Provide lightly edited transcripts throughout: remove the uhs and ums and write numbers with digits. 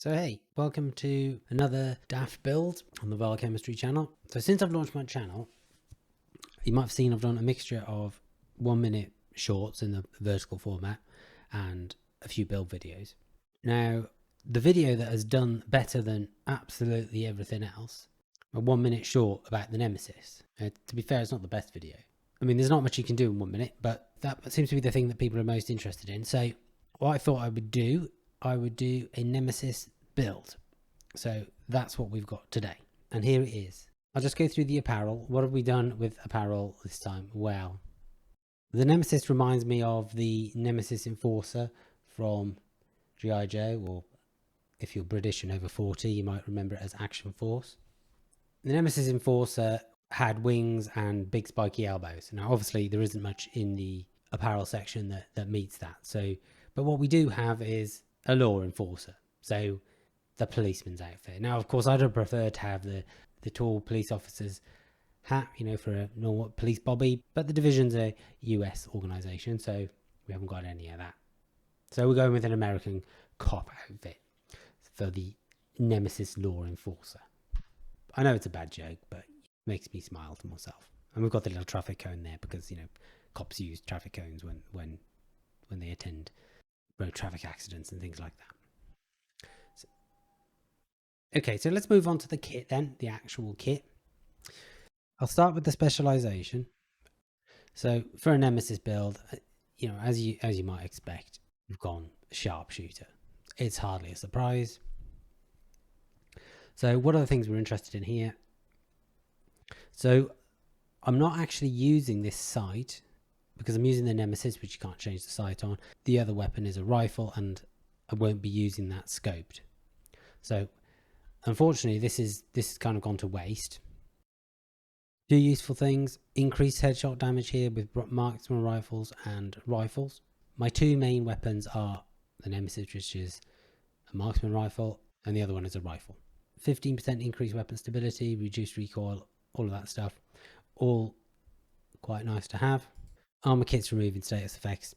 So hey, welcome to another daft build on the Biochemistry channel. So since I've launched my channel, you might have seen I've done a mixture of 1 minute shorts in the vertical format and a few build videos. Now, the video that has done better than absolutely everything else, a 1 minute short about the Nemesis. To be fair, it's not the best video. I mean, there's not much you can do in 1 minute, but that seems to be the thing that people are most interested in. So what I thought I would do a Nemesis build. So that's what we've got today. And here it is. I'll just go through the apparel. What have we done with apparel this time? Well, the Nemesis reminds me of the Nemesis Enforcer from G.I. Joe, or if you're British and over 40, you might remember it as Action Force. The Nemesis Enforcer had wings and big spiky elbows. Now, obviously, there isn't much in the apparel section that meets that. So, but what we do have is a law enforcer. So the policeman's outfit. Now, of course, I'd have preferred to have the tall police officer's hat, you know, for a normal police bobby, but the division's a US organization, so we haven't got any of that. So we're going with an American cop outfit for the Nemesis law enforcer. I know it's a bad joke, but it makes me smile to myself. And we've got the little traffic cone there because, you know, cops use traffic cones when they attend road traffic accidents and things like that. Okay, so let's move on to the kit then, the actual kit. I'll start with the specialization. So for a Nemesis build, you know, as you might expect, we've gone sharpshooter. It's hardly a surprise. So what are the things we're interested in here? So I'm not actually using this sight because I'm using the Nemesis, which you can't change the sight on. The other weapon is a rifle, and I won't be using that scoped. So unfortunately, this is kind of gone to waste. Two useful things: increased headshot damage here with marksman rifles and rifles. My two main weapons are the Nemesis, which is a marksman rifle, and the other one is a rifle. 15% increased weapon stability, reduced recoil, all of that stuff. All quite nice to have. Armor kits removing status effects.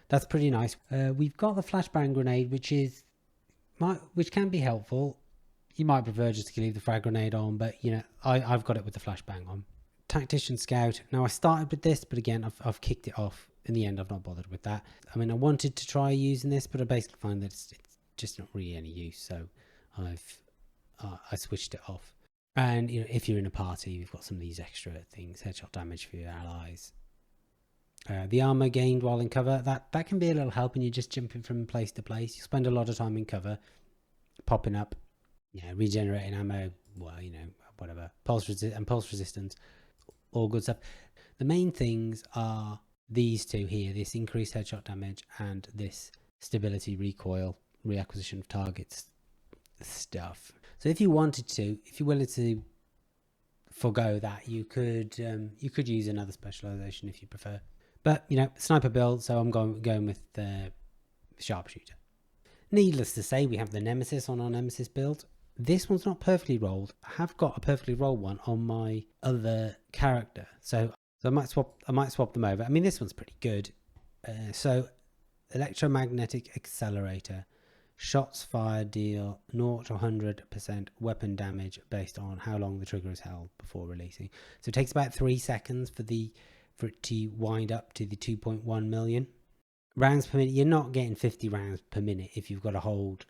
That's pretty nice. We've got the flashbang grenade, which can be helpful. You might prefer just to leave the frag grenade on, but you know, I've got it with the flashbang on. Tactician Scout. Now I started with this, but again, I've kicked it off. In the end, I've not bothered with that. I mean, I wanted to try using this, but I basically find that it's just not really any use. So I switched it off. And you know, if you're in a party, you've got some of these extra things: headshot damage for your allies. The armor gained while in cover, that can be a little help when you're just jumping from place to place. You spend a lot of time in cover, popping up. Yeah, regenerating ammo, well, you know, whatever. Pulse resistance, all good stuff. The main things are these two here: this increased headshot damage and this stability, recoil, reacquisition of targets stuff. So if you wanted to, if you're willing to forgo that, you could use another specialization if you prefer. But you know, sniper build, so I'm going with the sharpshooter. Needless to say, we have the Nemesis on our Nemesis build. This one's not perfectly rolled. I have got a perfectly rolled one on my other character, so I might swap them over. I mean, this one's pretty good. So electromagnetic accelerator, shots fired deal 0 to 100% weapon damage based on how long the trigger is held before releasing. So it takes about 3 seconds for it to wind up to the 2.1 million rounds per minute. You're not getting 50 rounds per minute if you've got to hold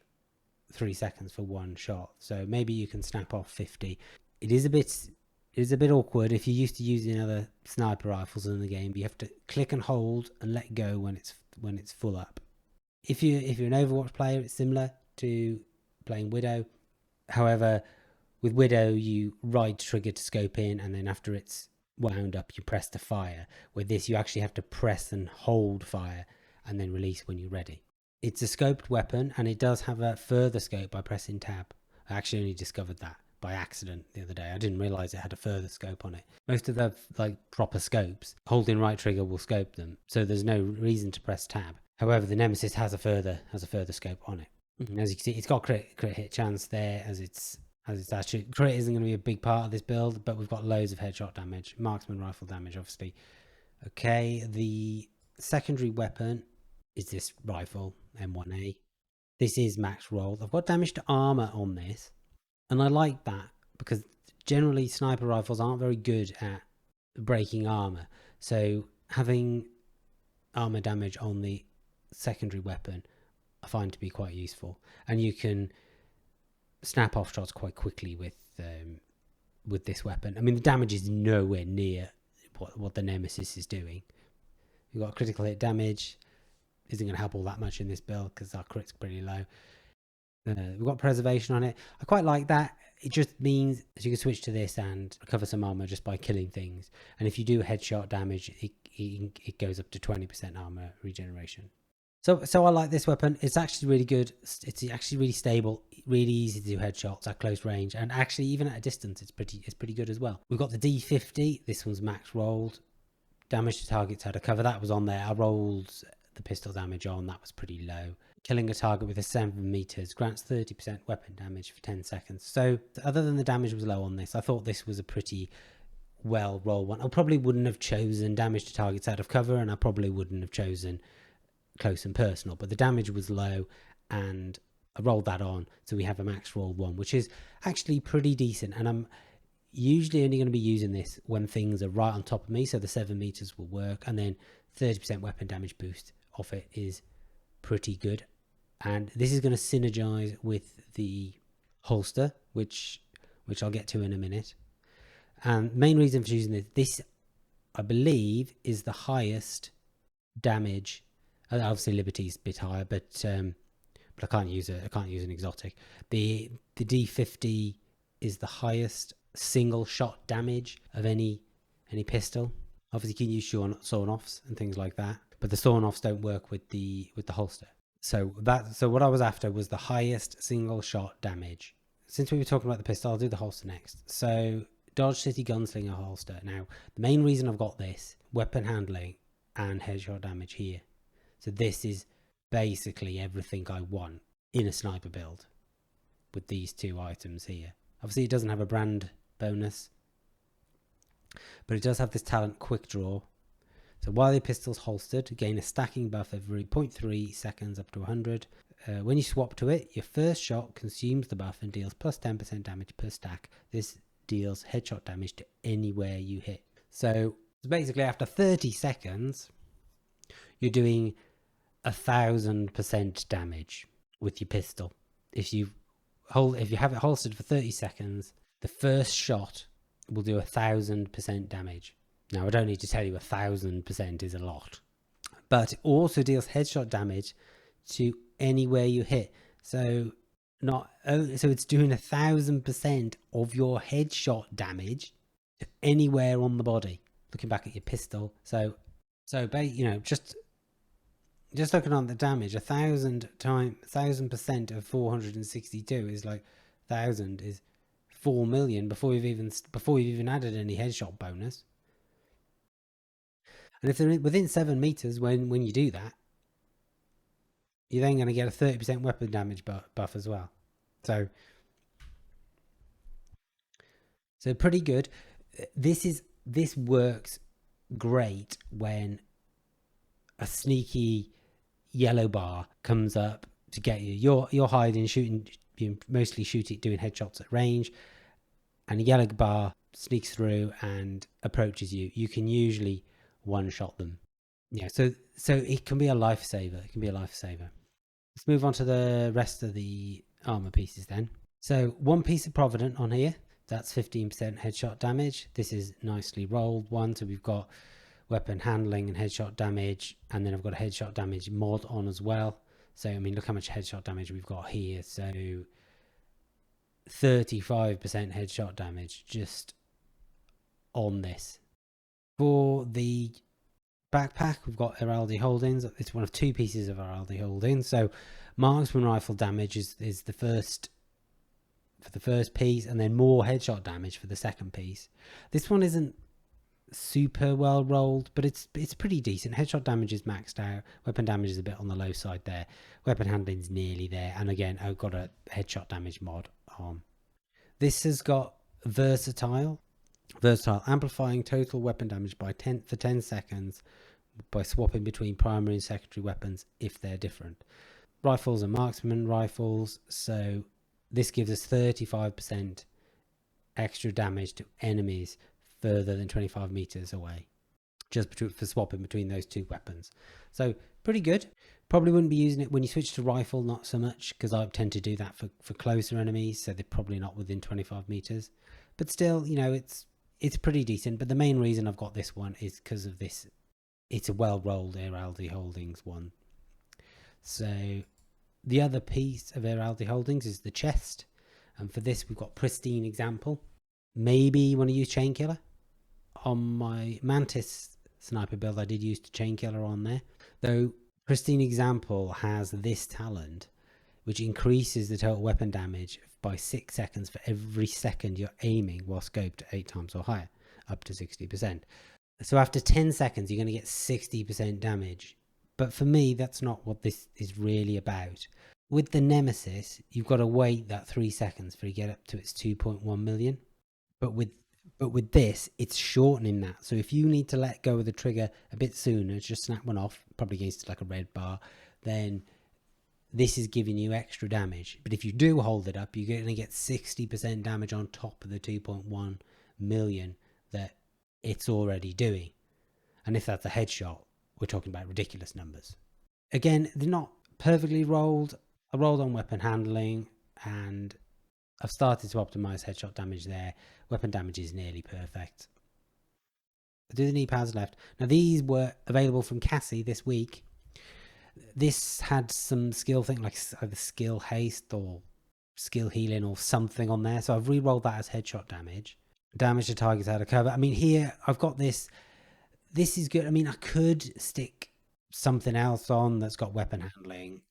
3 seconds for one shot. So maybe you can snap off 50. It is a bit awkward if you're used to using other sniper rifles in the game. You have to click and hold and let go when it's full up. If you're an Overwatch player, it's similar to playing Widow. However, with Widow, you ride trigger to scope in, and then after it's wound up, you press to fire. With this, you actually have to press and hold fire and then release when you're ready. It's a scoped weapon, and it does have a further scope by pressing tab. I actually only discovered that by accident the other day. I didn't realize it had a further scope on it. Most of the proper scopes, holding right trigger will scope them, so there's no reason to press tab. However, the Nemesis has a further scope on it. As you can see, it's got crit hit chance there, as it's actually crit isn't going to be a big part of this build, but we've got loads of headshot damage, marksman rifle damage, obviously. Okay, the secondary weapon is this rifle, M1A. This is max rolled. I've got damage to armor on this, and I like that because generally sniper rifles aren't very good at breaking armor. So having armor damage on the secondary weapon I find to be quite useful, and you can snap off shots quite quickly with this weapon. I mean, the damage is nowhere near what the Nemesis is doing. You've got critical hit damage. Isn't going to help all that much in this build because our crit's pretty low. We've got preservation on it. I quite like that. It just means you can switch to this and recover some armor just by killing things. And if you do headshot damage, it goes up to 20% armor regeneration. So I like this weapon. It's actually really good. It's actually really stable, really easy to do headshots at close range, and actually even at a distance, it's pretty good as well. We've got the D50. This one's max rolled. Damage to targets out of cover. That was on there. I rolled the pistol damage on. That was pretty low. Killing a target with a 7 meters grants 30% weapon damage for 10 seconds. So other than the damage was low on this, I thought this was a pretty well rolled one. I probably wouldn't have chosen damage to targets out of cover, and I probably wouldn't have chosen close and personal, but the damage was low and I rolled that on, so we have a max roll one, which is actually pretty decent. And I'm usually only going to be using this when things are right on top of me, so the 7 meters will work, and then 30% weapon damage boost off it is pretty good. And this is going to synergize with the holster, which I'll get to in a minute. And main reason for choosing this I believe is the highest damage. Obviously Liberty's a bit higher, but I can't use an exotic. The D50 is the highest single shot damage of any pistol. Obviously you can use sawn-offs and things like that, but the sawn-offs don't work with the holster. So what I was after was the highest single shot damage. Since we were talking about the pistol, I'll do the holster next. So Dodge City Gunslinger holster. Now the main reason I've got this, weapon handling and headshot damage here. So this is basically everything I want in a sniper build with these two items here. Obviously it doesn't have a brand bonus, but it does have this talent quick draw. So while the pistol's holstered, gain a stacking buff every 0.3 seconds up to 100. When you swap to it, your first shot consumes the buff and deals plus 10% damage per stack. This deals headshot damage to anywhere you hit. So basically after 30 seconds, you're doing 1,000% damage with your pistol. If you have it holstered for 30 seconds, the first shot will do 1,000% damage. Now I don't need to tell you 1,000% is a lot, but it also deals headshot damage to anywhere you hit. So it's doing 1,000% of your headshot damage to anywhere on the body. Looking back at your pistol, so just looking on the damage, 1,000% of 462 is like 1,000 is 4 million before you've even added any headshot bonus. And if they're within 7 meters when you do that, you're then going to get a 30% weapon damage buff as well. So pretty good. This works great when a sneaky yellow bar comes up to get you. You're hiding, shooting, you mostly doing headshots at range, and a yellow bar sneaks through and approaches you. You can usually one-shot them. Yeah, so it can be a lifesaver. Let's move on to the rest of the armor pieces then. So one piece of Provident on here, that's 15% headshot damage. This is nicely rolled one, so we've got weapon handling and headshot damage, and then I've got a headshot damage mod on as well. So I mean, look how much headshot damage we've got here. So 35% headshot damage just on this. For the backpack, we've got Heraldi Holdings. It's one of two pieces of Heraldi Holdings. So marksman rifle damage is the first for the first piece, and then more headshot damage for the second piece. This one isn't super well rolled, but it's pretty decent. Headshot damage is maxed out. Weapon damage is a bit on the low side there. Weapon handling is nearly there, and again I've got a headshot damage mod on. This has got versatile, amplifying total weapon damage by 10 seconds by swapping between primary and secondary weapons if they're different. rifles are marksman rifles, so this gives us 35% extra damage to enemies further than 25 meters away, just for swapping between those two weapons. So pretty good. Probably wouldn't be using it when you switch to rifle, not so much, because I tend to do that for closer enemies, so they're probably not within 25 meters. But still, you know, it's pretty decent. But the main reason I've got this one is because of this. It's a well-rolled Apparel Holdings one. So the other piece of Apparel Holdings is the chest. And for this, we've got Pristine Example. Maybe you want to use Chain Killer. On my Mantis sniper build, I did use the Chain Killer on there. Though Pristine Example has this talent, which increases the total weapon damage by 6 seconds for every second you're aiming while scoped 8 times or higher, up to 60%. So after 10 seconds, you're going to get 60% damage. But for me, that's not what this is really about. With the Nemesis, you've got to wait that 3 seconds for you to get up to its 2.1 million. But with this, it's shortening that. So if you need to let go of the trigger a bit sooner, just snap one off, probably against like a red bar, then this is giving you extra damage. But if you do hold it up, you're going to get 60% damage on top of the 2.1 million that it's already doing. And if that's a headshot, we're talking about ridiculous numbers. Again, they're not perfectly rolled. I rolled on weapon handling, and I've started to optimize headshot damage there. Weapon damage is nearly perfect. Do the knee pads left. Now these were available from Cassie this week. This had some skill thing like either skill haste or skill healing or something on there. So I've re-rolled that as headshot damage. Damage to targets out of cover. I mean, here I've got this. This is good. I mean, I could stick something else on that's got weapon handling,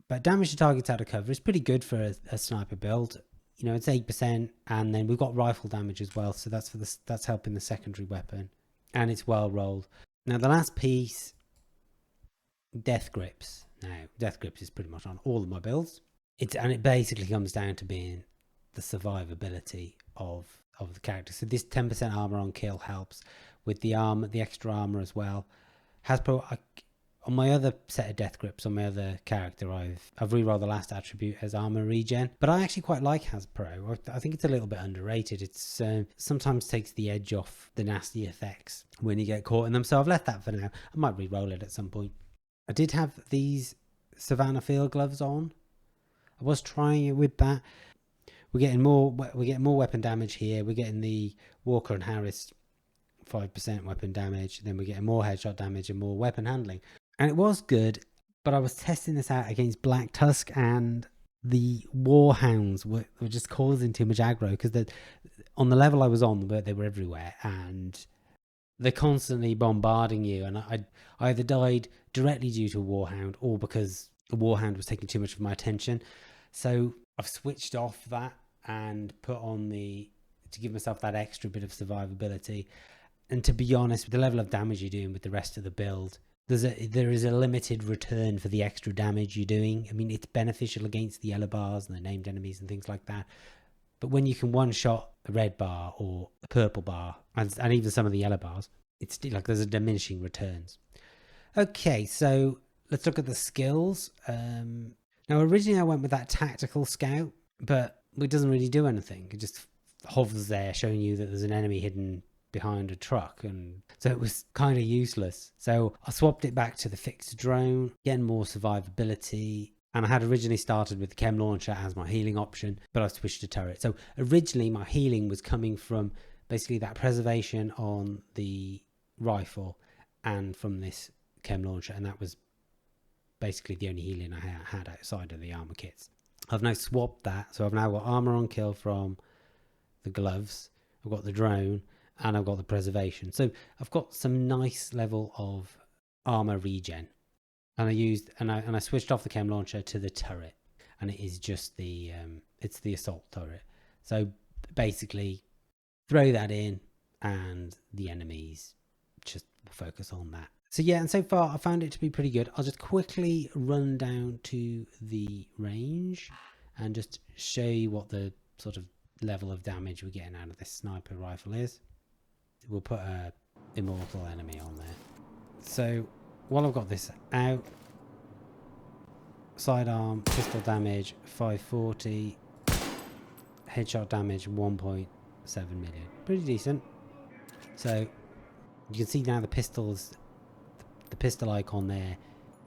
but damage to targets out of cover is pretty good for a sniper build. You know, it's 8%, and then we've got rifle damage as well. So that's helping the secondary weapon, and it's well rolled. Now the last piece, death grips. Now death grips is pretty much on all of my builds. It basically comes down to being the survivability of the character. So this 10% armor on kill helps with the extra armor as well. Hasbro, on my other set of death grips on my other character, I've re-rolled the last attribute as armor regen, but I actually quite like Hasbro. I think it's a little bit underrated. It's sometimes takes the edge off the nasty effects when you get caught in them, so I've left that for now. I might re-roll it at some point. I did have these Savannah field gloves on. I was trying it with that. We're getting more weapon damage here. We're getting the Walker and Harris 5% weapon damage. Then we're getting more headshot damage and more weapon handling. And it was good, but I was testing this out against Black Tusk, and the Warhounds were just causing too much aggro because on the level I was on, they were everywhere, and they're constantly bombarding you. And I either died directly due to a Warhound or because the Warhound was taking too much of my attention. So I've switched off that and put on to give myself that extra bit of survivability. And to be honest, with the level of damage you're doing with the rest of the build, there is a limited return for the extra damage you're doing. I mean, it's beneficial against the yellow bars and the named enemies and things like that. But when you can one-shot a red bar or a purple bar, and even some of the yellow bars, it's like there's a diminishing returns. Okay, so let's look at the skills. Now, originally I went with that tactical scout, but it doesn't really do anything. It just hovers there, showing you that there's an enemy hidden behind a truck, and so it was kind of useless. So I swapped it back to the fixed drone, again more survivability, and I had originally started with the chem launcher as my healing option, but I switched to turret. So originally my healing was coming from basically that preservation on the rifle and from this chem launcher, and that was basically the only healing I had outside of the armor kits. I've now swapped that, so I've now got armor on kill from the gloves, I've got the drone, and I've got the preservation. So I've got some nice level of armor regen, and I switched off the chem launcher to the turret, and it is just it's the assault turret. So basically throw that in and the enemies just focus on that. So yeah, and so far I found it to be pretty good. I'll just quickly run down to the range and just show you what the sort of level of damage we're getting out of this sniper rifle is. We'll put a immortal enemy on there. So while I've got this out, sidearm, pistol damage 540, headshot damage 1.7 million. Pretty decent. So you can see now the pistol icon there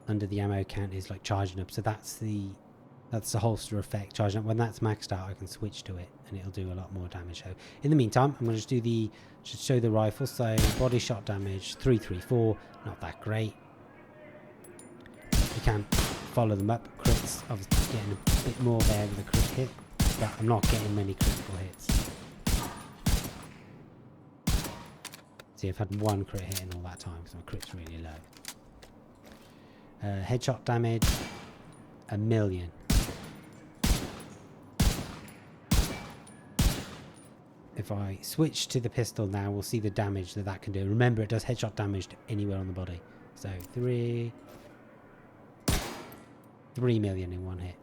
under the ammo count is like charging up. So that's the holster effect charging up. When that's maxed out, I can switch to it and it'll do a lot more damage. So in the meantime, I'm going to just show the rifle. So body shot damage 334, not that great. You can follow them up. Crits, I was getting a bit more there with a crit hit, but I'm not getting many critical hits. See, I've had one crit hit in all that time because my crit's really low. Headshot damage 1 million. If I switch to the pistol now, we'll see the damage that can do. Remember, it does headshot damage to anywhere on the body. So 3 million in one hit.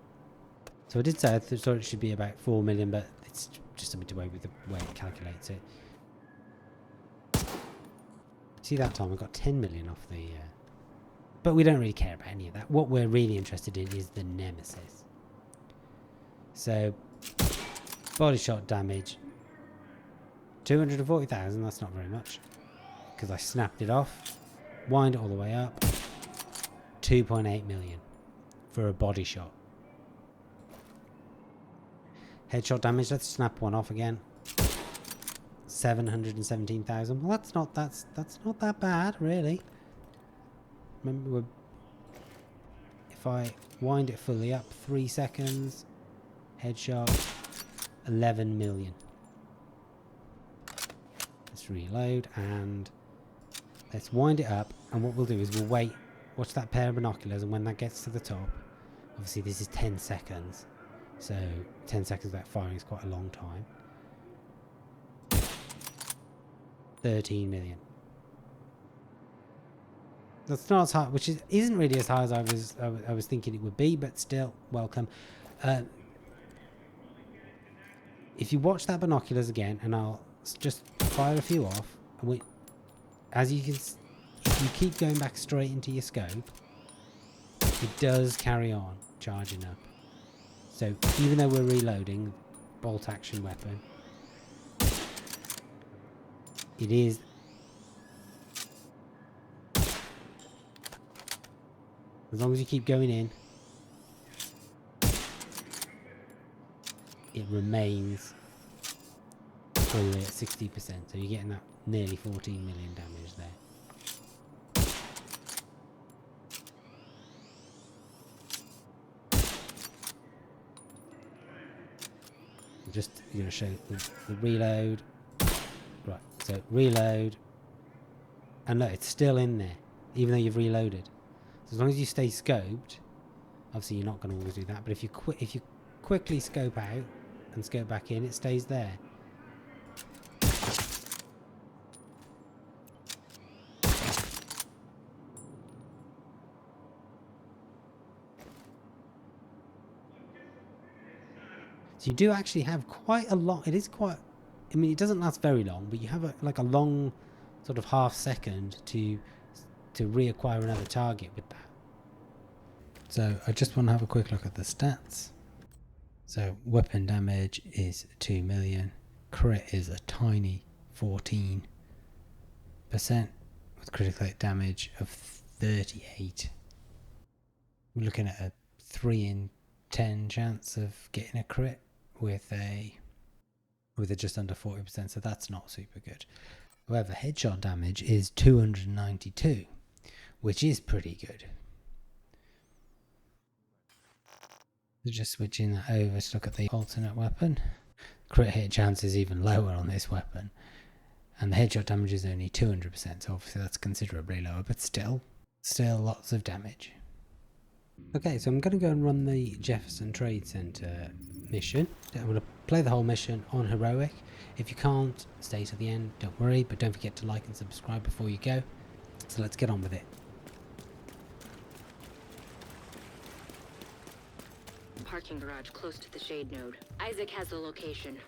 So I did say I thought it should be about 4 million, but it's just a bit away with the way it calculates it. See, that time I got 10 million off the... but we don't really care about any of that. What we're really interested in is the Nemesis. So, body shot damage 240,000, that's not very much. Because I snapped it off. Wind it all the way up. 2.8 million for a body shot. Headshot damage, let's snap one off again. 717,000. Well, that's not that bad, really. Remember, if I wind it fully up, 3 seconds. Headshot, 11 million. Let's reload and let's wind it up. And what we'll do is we'll wait. Watch that pair of binoculars, and when that gets to the top, obviously this is 10 seconds. So 10 seconds without firing is quite a long time. 13 million. That's not as high, which isn't really as high as I was thinking it would be, but still welcome. If you watch that binoculars again, and I'll just fire a few off, and as you can, if you keep going back straight into your scope, it does carry on charging up. So even though we're reloading, bolt action weapon, it is. As long as you keep going in, it remains fully at 60%. So you're getting that nearly 14 million damage there. Just going to show the reload. Right, so reload. And look, it's still in there, even though you've reloaded. So as long as you stay scoped, obviously you're not going to always do that, but if you quickly scope out and scope back in, it stays there. So you do actually have quite a long, it is quite, I mean, it doesn't last very long, but you have a long sort of half second to reacquire another target with that. So I just want to have a quick look at the stats. So weapon damage is 2 million, crit is a tiny 14%, with critical hit damage of 38. We're looking at a 3 in 10 chance of getting a crit with a just under 40%, so that's not super good. However, headshot damage is 292, which is pretty good. So just switching that over to look at the alternate weapon. Crit hit chance is even lower on this weapon, and the headshot damage is only 200%, so obviously that's considerably lower, but still lots of damage. Okay, so I'm going to go and run the Jefferson Trade Center mission. I'm going to play the whole mission on heroic. If you can't, stay to the end, don't worry, but don't forget to like and subscribe before you go. So let's get on with it. Parking garage close to the shade node. Isaac has the location.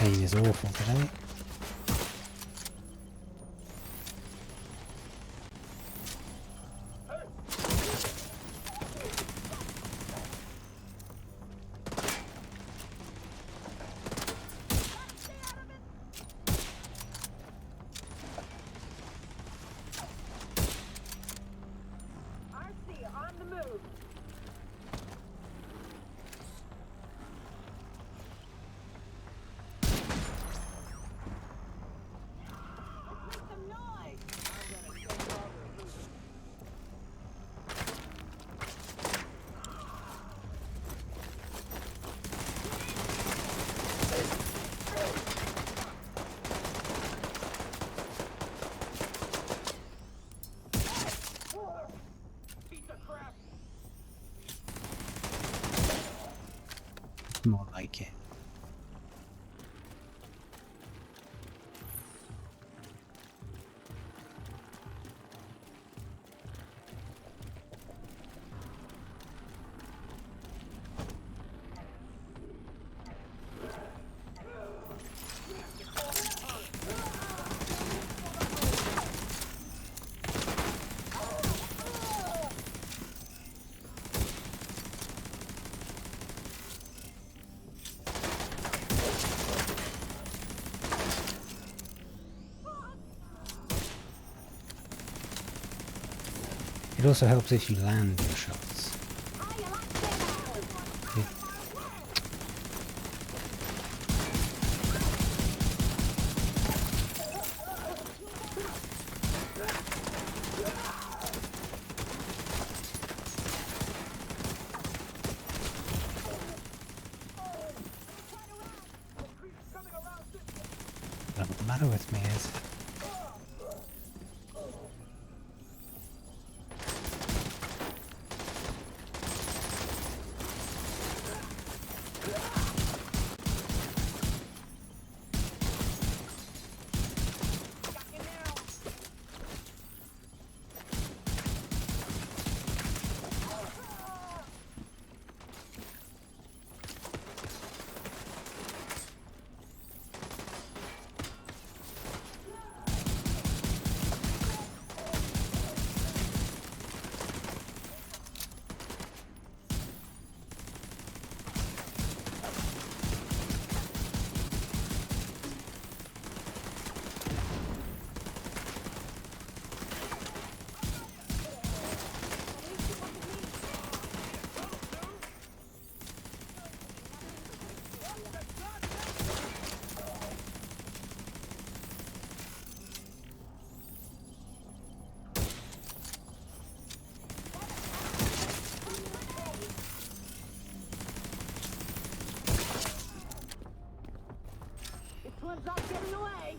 aim is awful today. More like it. It also helps if you land your shots. Yeah. What's the matter with me is... One's not getting away.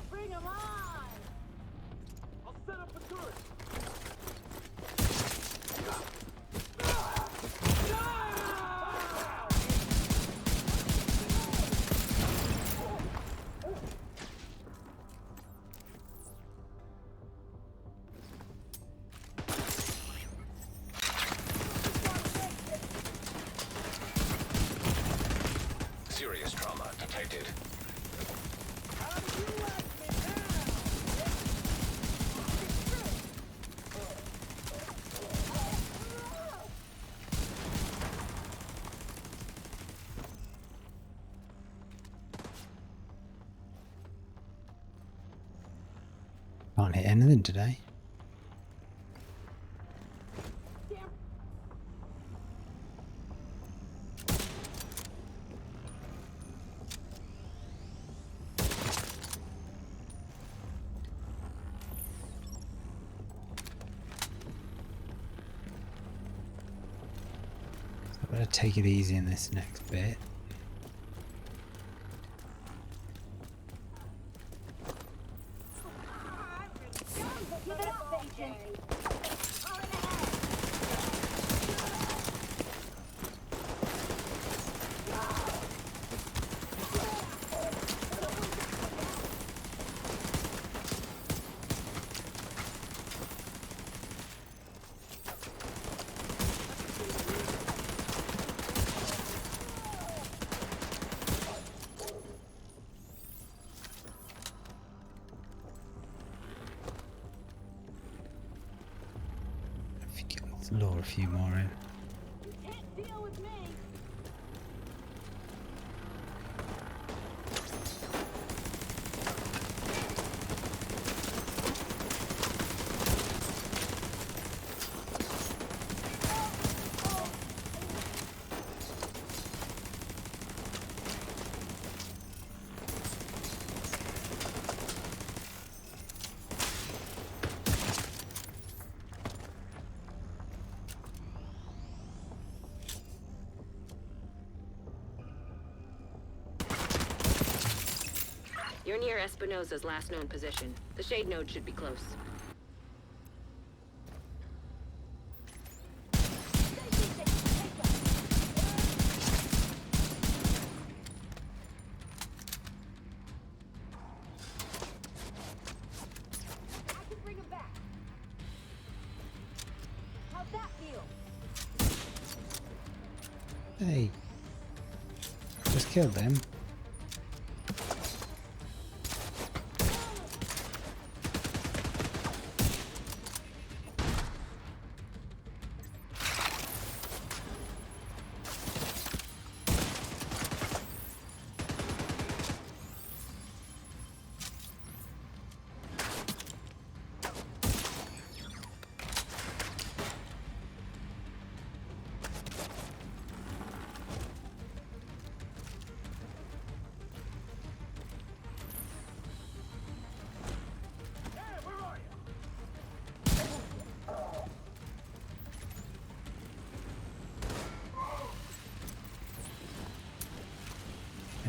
Bring him on. I'll set up a turret. Serious trauma detected. Can't hit anything today. I better take it easy in this next bit. Give it up, agent. Let's lure a few more in. You can't deal with me. You're near Espinosa's last known position. The shade node should be close. I can bring him back. How'd that feel? Hey. Just killed them.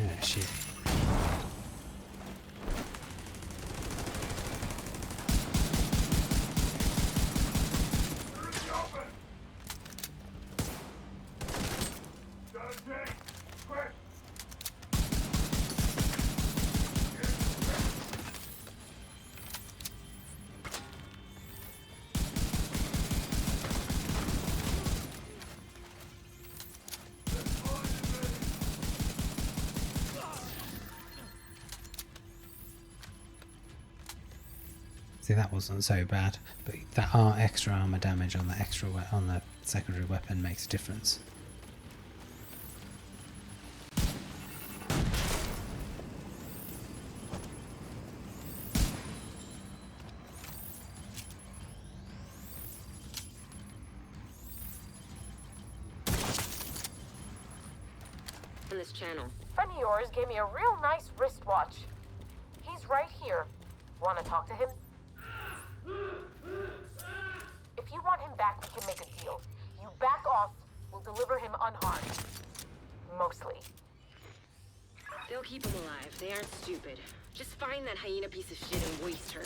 Ah, shit. See, that wasn't so bad, but that extra armor damage on the on the secondary weapon makes a difference. On this channel. Friend of yours gave me a real nice wristwatch. He's right here. Want to talk to him? If you want him back, we can make a deal. You back off, we'll deliver him unharmed. Mostly. They'll keep him alive. They aren't stupid. Just find that hyena piece of shit and waste her.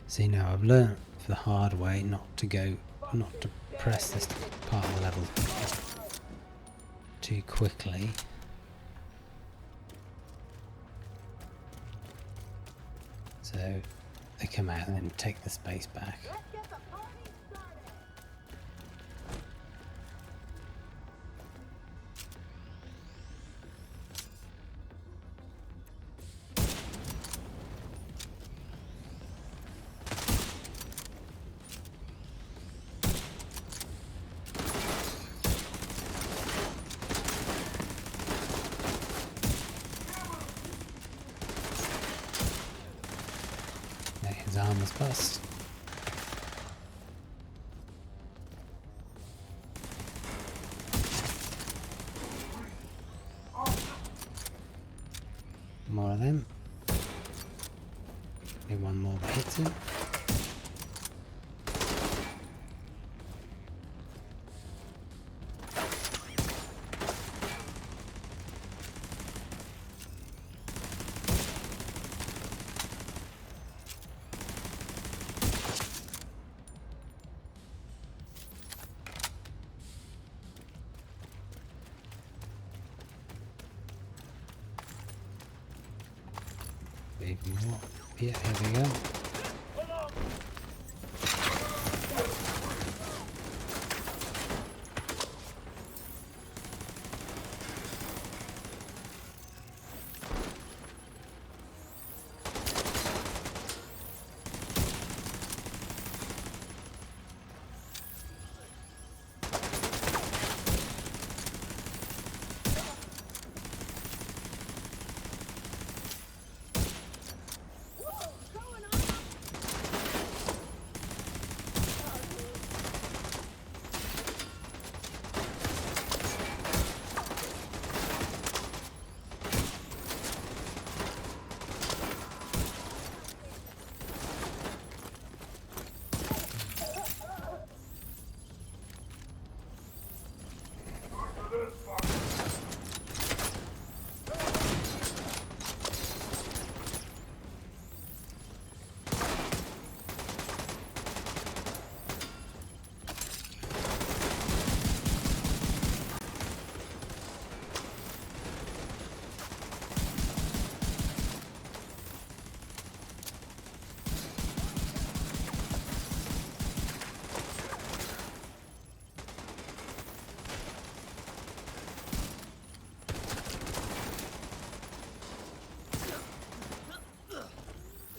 See, now I've learnt the hard way not to press this part of the level too quickly. So they come out and then take the space back. Let's get the party started. His armor's bust. More of them. Maybe one more that hits him. even more. Yeah, here we go.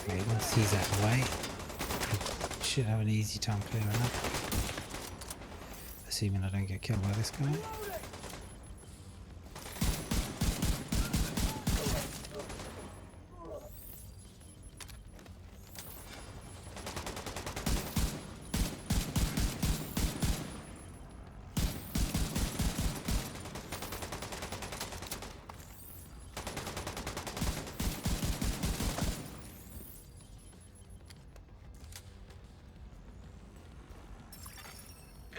Okay, once he's out of the way, I should have an easy time clearing up. Assuming I don't get killed by this guy.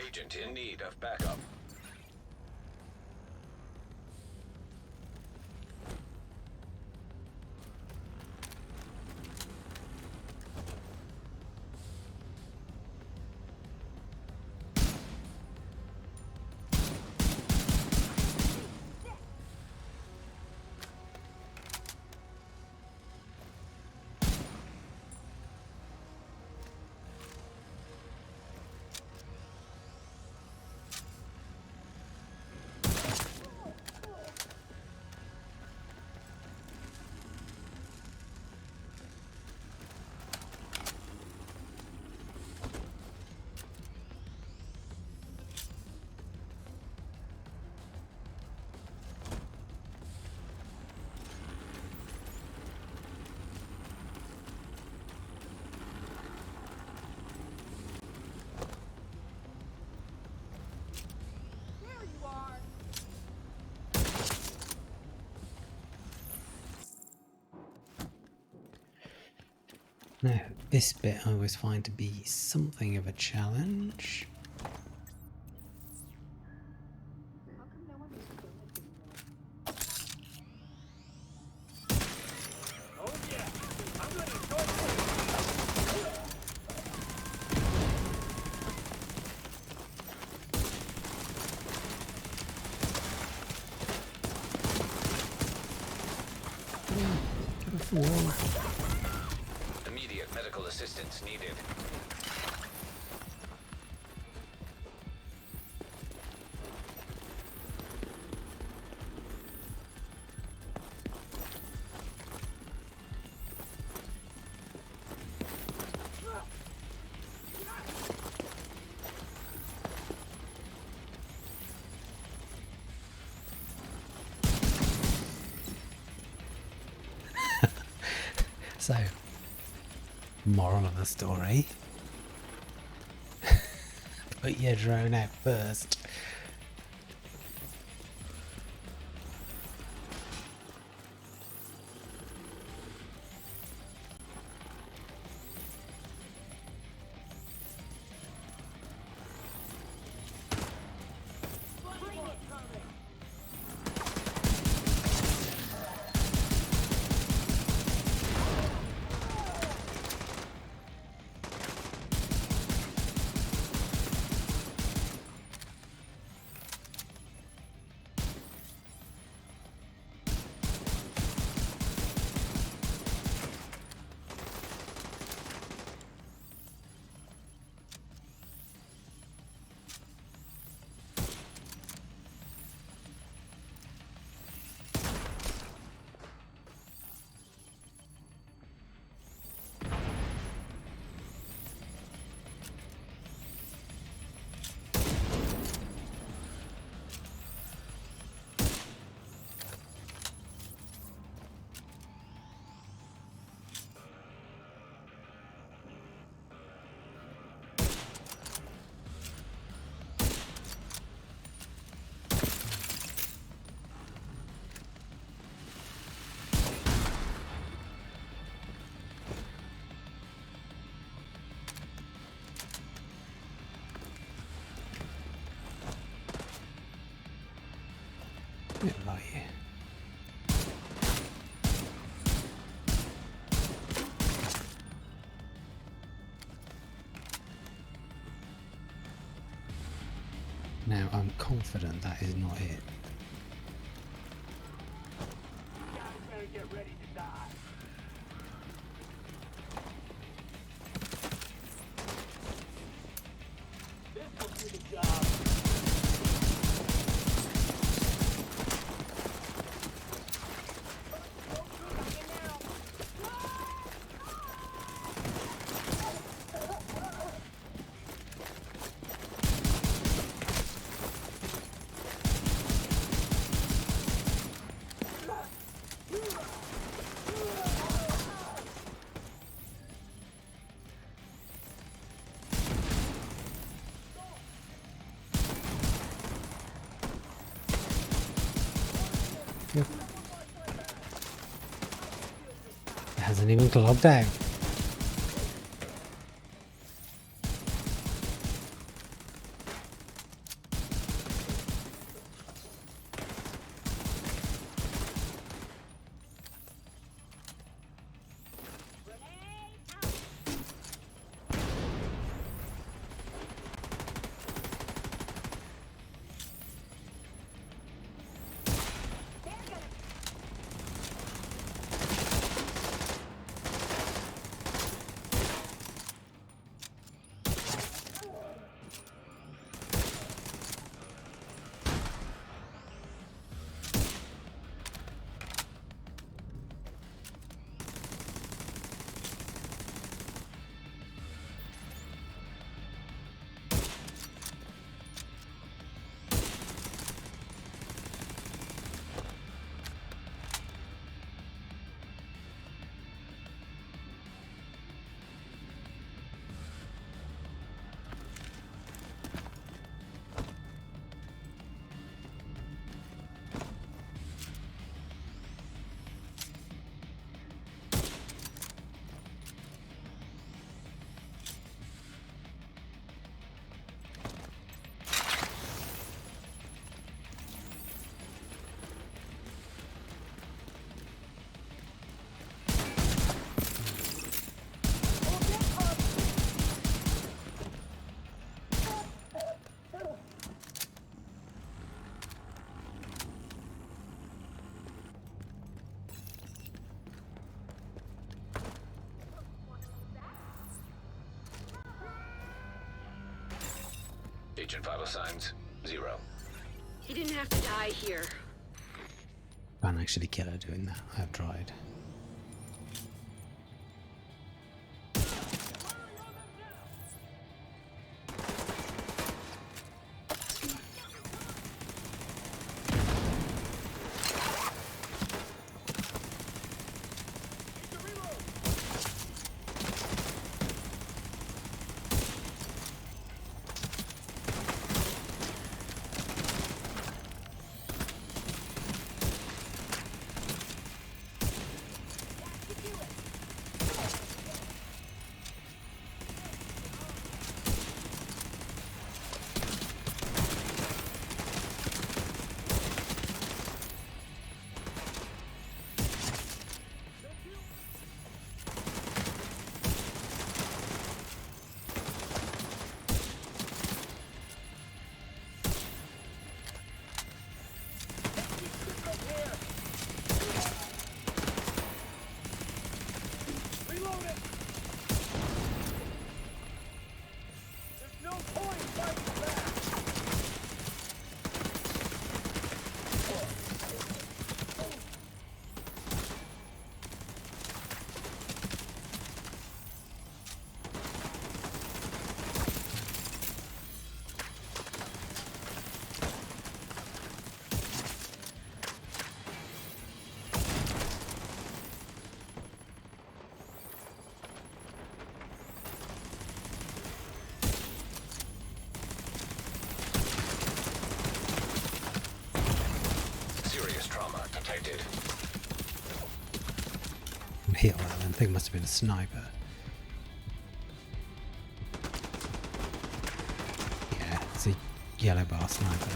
Agent in need of backup. Now, this bit I always find to be something of a challenge. Oh yeah, I'm gonna enjoy this. Get off the wall. Immediate medical assistance needed. So, moral of the story. Put your drone out first. Yeah, like you. Now I'm confident that is not it. You guys better get ready to die. This will do the job. Yep. It hasn't even clogged out. Agent vital signs, 0. He didn't have to die here. Can't actually kill her doing that. I've tried. detected. Hit one of them. I think it must have been a sniper. Yeah, it's a yellow bar sniper.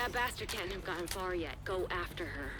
That bastard can't have gotten far yet. Go after her.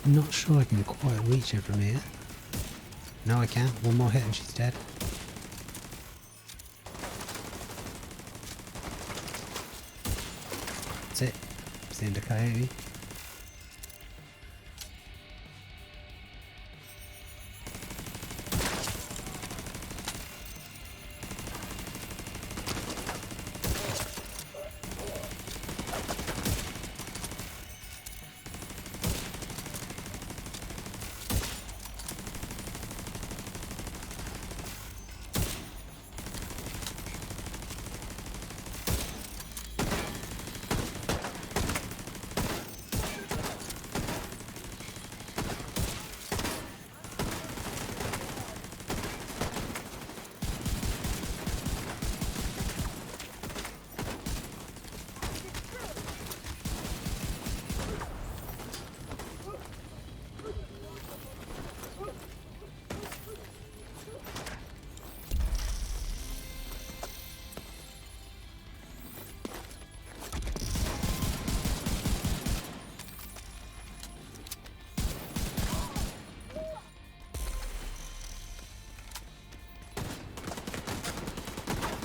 I'm not sure I can quite reach her from here. No, I can. One more hit and she's dead. That's it. It's the end of Coyote.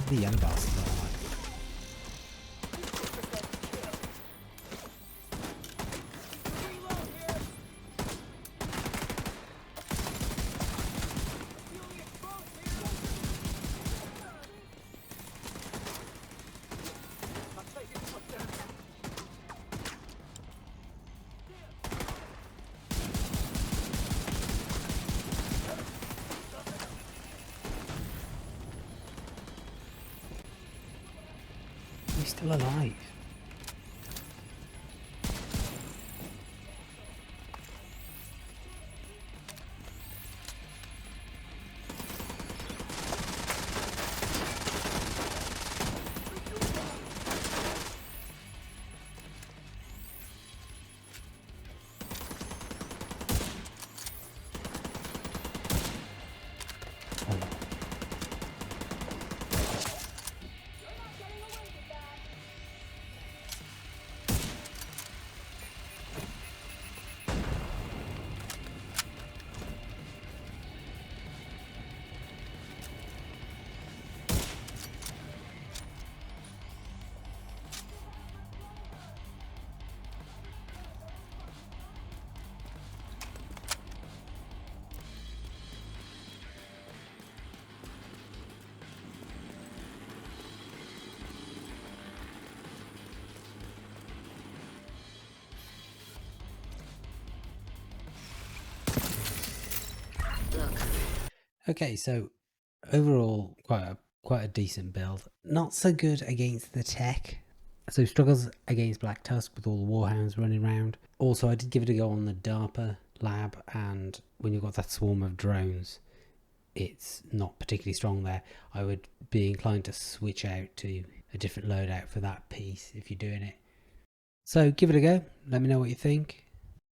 The yellow bastards are like. He's still alive. Okay, so overall, quite a decent build. Not so good against the tech. So struggles against Black Tusk with all the Warhounds running around. Also, I did give it a go on the DARPA lab, and when you've got that swarm of drones, it's not particularly strong there. I would be inclined to switch out to a different loadout for that piece if you're doing it. So give it a go. Let me know what you think.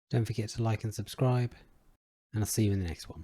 Don't forget to like and subscribe, and I'll see you in the next one.